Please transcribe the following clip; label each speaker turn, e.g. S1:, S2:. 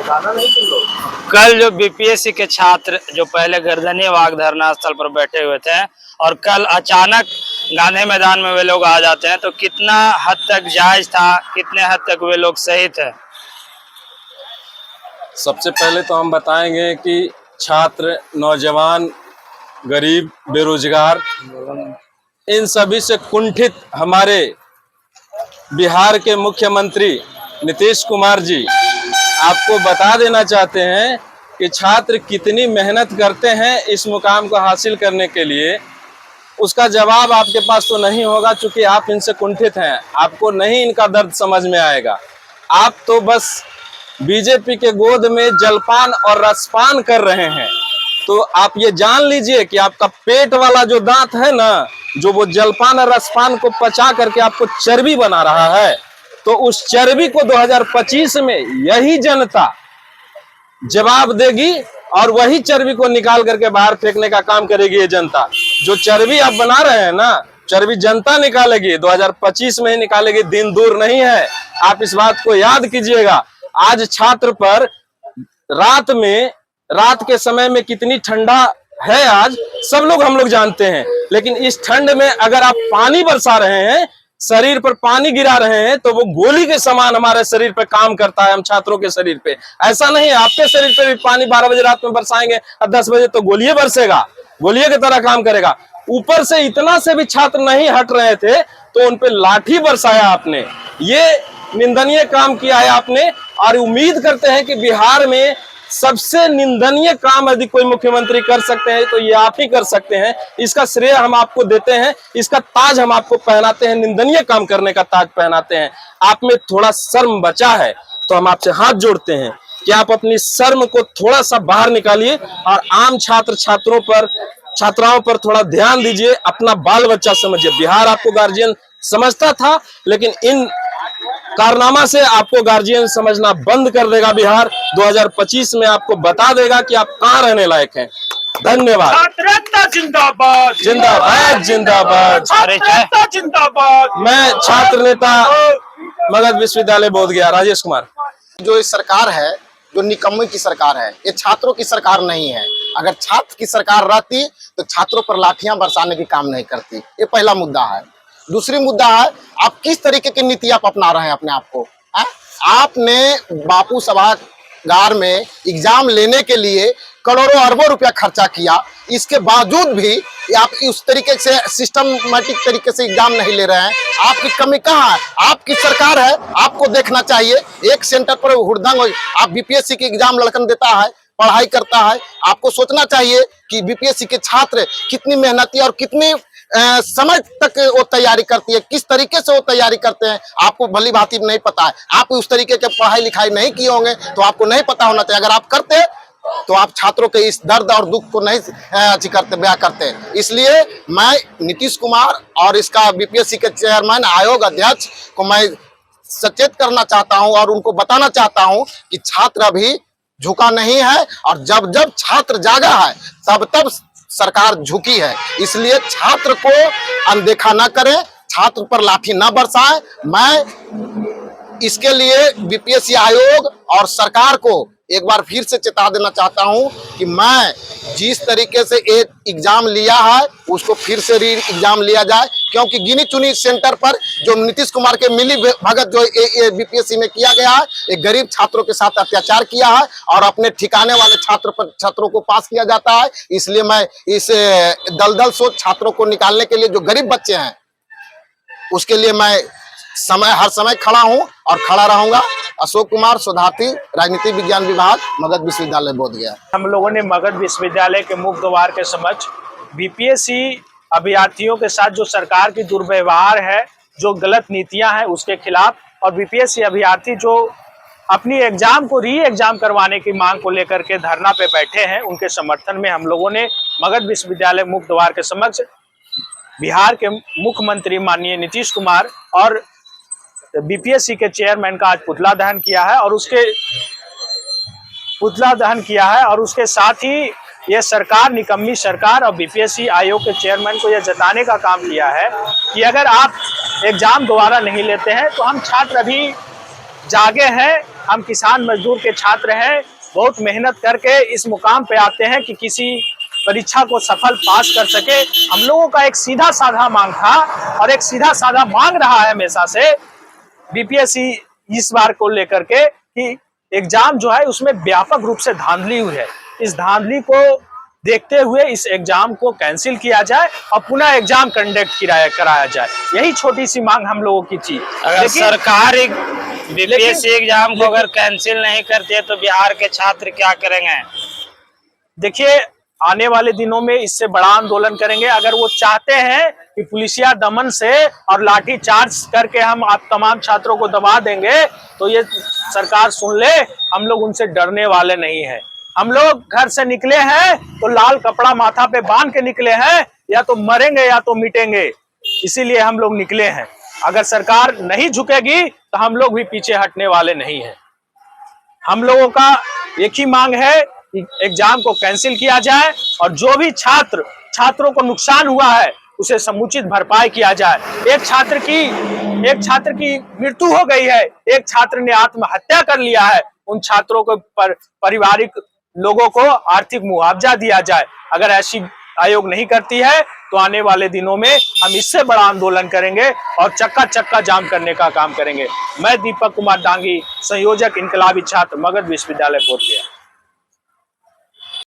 S1: कल जो बीपीएससी के छात्र जो पहले गर्दनीय वाग धरना स्थल पर बैठे हुए थे और कल अचानक गांधी मैदान में वे लोग आ जाते हैं, तो कितना हद तक जायज था, कितने हद तक वे लोग सही थे?
S2: सबसे पहले तो हम बताएंगे कि छात्र, नौजवान, गरीब, बेरोजगार, इन सभी से कुंठित हमारे बिहार के मुख्यमंत्री नीतीश कुमार जी आपको बता देना चाहते हैं कि छात्र कितनी मेहनत करते हैं इस मुकाम को हासिल करने के लिए। उसका जवाब आपके पास तो नहीं होगा, क्योंकि आप इनसे कुंठित हैं, आपको नहीं इनका दर्द समझ में आएगा। आप तो बस बीजेपी के गोद में जलपान और रसपान कर रहे हैं। तो आप ये जान लीजिए कि आपका पेट वाला जो दांत है ना, जो वो जलपान और रसपान को पचा करके आपको चर्बी बना रहा है, तो उस चर्बी को 2025 में यही जनता जवाब देगी और वही चर्बी को निकाल करके बाहर फेंकने का काम करेगी ये जनता। जो चर्बी आप बना रहे हैं ना, चर्बी जनता निकालेगी, 2025 में ही निकालेगी, दिन दूर नहीं है। आप इस बात को याद कीजिएगा। आज छात्र पर रात के समय में कितनी ठंडा है आज सब लोग हम लोग जानते हैं, लेकिन इस ठंड में अगर आप पानी बरसा रहे हैं, शरीर पर पानी गिरा रहे हैं, तो वो गोली के समान हमारे शरीर पे काम करता है, हम छात्रों के शरीर पे। ऐसा नहीं है आपके शरीर पे भी पानी 12 बजे रात में बरसाएंगे और 10 बजे तो गोलिये बरसेगा, गोलिये की तरह काम करेगा। ऊपर से इतना से भी छात्र नहीं हट रहे थे तो उनपे लाठी बरसाया आपने। ये निंदनीय काम किया है आपने, और उम्मीद करते हैं कि बिहार में सबसे निंदनीय काम यदि कोई मुख्यमंत्री कर सकते हैं तो ये आप ही कर सकते हैं। इसका श्रेय हम आपको देते हैं, इसका ताज हम आपको पहनाते हैं, निंदनीय काम करने का ताज पहनाते हैं। आप में थोड़ा शर्म बचा है तो हम आपसे हाथ जोड़ते हैं कि आप अपनी शर्म को थोड़ा सा बाहर निकालिए और आम छात्राओं पर थोड़ा ध्यान दीजिए, अपना बाल बच्चा समझिए। बिहार आपको गार्जियन समझता था, लेकिन इन कारनामा से आपको गार्जियन समझना बंद कर देगा। बिहार 2025 में आपको बता देगा कि आप कहाँ रहने लायक हैं। धन्यवाद।
S3: जिंदाबाद
S2: जिंदाबाद जिंदाबाद
S3: जिंदाबाद।
S2: मैं छात्र नेता मगध विश्वविद्यालय बोधगया राजेश कुमार।
S4: जो इस सरकार है, जो निकम्मे की सरकार है, ये छात्रों की सरकार नहीं है। अगर छात्र की सरकार रहती तो छात्रों पर लाठियां बरसाने की काम नहीं करती। ये पहला मुद्दा है। दूसरी मुद्दा है, आप किस तरीके की नीति आप अपना रहे हैं अपने आप को। आपने बापू सभागार में एग्जाम लेने के लिए करोड़ों अरबों रुपया खर्चा किया, इसके बावजूद भी आप उस तरीके से सिस्टमेटिक तरीके से एग्जाम नहीं ले रहे हैं। आपकी कमी कहाँ है? आपकी सरकार है, आपको देखना चाहिए। एक सेंटर पर हुड़दंग, आप बीपीएससी की एग्जाम लड़कन देता है, पढ़ाई करता है। आपको सोचना चाहिए कि बीपीएससी के छात्र कितनी मेहनती और कितनी समय तक वो तैयारी करती है, किस तरीके से वो तैयारी करते हैं, आपको भली भांति नहीं पता है। आप उस तरीके के पढ़ाई लिखाई नहीं किए होंगे तो आपको नहीं पता होना चाहिए। अगर आप करते तो आप छात्रों के इस दर्द और दुख को नहीं बयां करते। इसलिए मैं नीतीश कुमार और इसका बीपीएससी के चेयरमैन, आयोग अध्यक्ष को मैं सचेत करना चाहता हूं और उनको बताना चाहता हूं कि छात्र अभी झुका नहीं है, और जब जब छात्र जागा है तब तब सरकार झुकी है। इसलिए छात्र को अनदेखा न करें, छात्र पर लाठी न बरसाएं। मैं इसके लिए बीपीएससी आयोग और सरकार को एक बार फिर से चेता देना चाहता हूं कि मैं जिस तरीके से एक एग्जाम लिया है उसको फिर से री एग्जाम लिया जाए, क्योंकि गिनी चुनी सेंटर पर जो नीतीश कुमार के मिली भगत जो बीपीएससी में किया गया है, एक गरीब छात्रों के साथ अत्याचार किया है और अपने ठिकाने वाले छात्रों को पास किया जाता है। इसलिए मैं इस दलदल सोच छात्रों को निकालने के लिए, जो गरीब बच्चे हैं, उसके लिए मैं हर समय खड़ा हूं और खड़ा रहूंगा। अशोक कुमार, शोधार्थी, राजनीति विज्ञान विभाग, मगध विश्वविद्यालय बोधगया।
S3: हम लोगों ने मगध विश्वविद्यालय के मुख्य द्वार के समक्ष बीपीएससी अभ्यर्थियों के साथ जो सरकार की दुर्व्यवहार है, जो गलत नीतियां हैं, उसके खिलाफ, और बीपीएससी अभ्यर्थी जो अपनी एग्जाम को री एग्जाम करवाने की मांग को लेकर के धरना पे बैठे हैं, उनके समर्थन में हम लोगों ने मगध विश्वविद्यालय मुख्य द्वार के समक्ष बिहार के मुख्यमंत्री माननीय नीतीश कुमार और बीपीएससी के चेयरमैन का आज पुतला दहन किया है, और उसके साथ ही ये सरकार, निकम्मी सरकार और बीपीएससी आयोग के चेयरमैन को यह जताने का काम किया है कि अगर आप एग्जाम दोबारा नहीं लेते हैं तो हम छात्र अभी जागे हैं हम किसान मजदूर के छात्र हैं, बहुत मेहनत करके इस मुकाम पे आते हैं कि किसी परीक्षा को सफल पास कर सके। हम लोगों का एक सीधा साधा मांग था और एक सीधा साधा मांग रहा है हमेशा से बीपीएससी इस बार को लेकर के कि एग्जाम जो है उसमें व्यापक रूप से धांधली हुई है। इस धांधली को देखते हुए इस एग्जाम को कैंसिल किया जाए और पुनः एग्जाम कंडक्ट कराया जाए। यही छोटी सी मांग हम लोगों की थी।
S1: अगर सरकार बीपीएससी एग्जाम को अगर कैंसिल नहीं करती है तो बिहार के छात्र क्या करेंगे?
S3: देखिए, आने वाले दिनों में इससे बड़ा आंदोलन करेंगे। अगर वो चाहते हैं कि पुलिसिया दमन से और लाठी चार्ज करके हम आप तमाम छात्रों को दबा देंगे तो ये सरकार सुन ले, हम लोग उनसे डरने वाले नहीं हैं। हम लोग घर से निकले हैं तो लाल कपड़ा माथा पे बांध के निकले हैं, या तो मरेंगे या तो मिटेंगे, इसीलिए हम लोग निकले हैं। अगर सरकार नहीं झुकेगी तो हम लोग भी पीछे हटने वाले नहीं हैं। हम लोगों का एक ही मांग है कि एग्जाम को कैंसिल किया जाए और जो भी छात्रों को नुकसान हुआ है उसे समुचित भरपाई किया जाए। एक छात्र की मृत्यु हो गई है, एक छात्र ने आत्महत्या कर लिया है, उन छात्रों को पारिवारिक लोगों को आर्थिक मुआवजा दिया जाए। अगर ऐसी आयोग नहीं करती है तो आने वाले दिनों में हम इससे बड़ा आंदोलन करेंगे और चक्का जाम करने का काम करेंगे। मैं दीपक कुमार डांगी, संयोजक इनकलाबी छात्र, मगध विश्वविद्यालय बोधगया।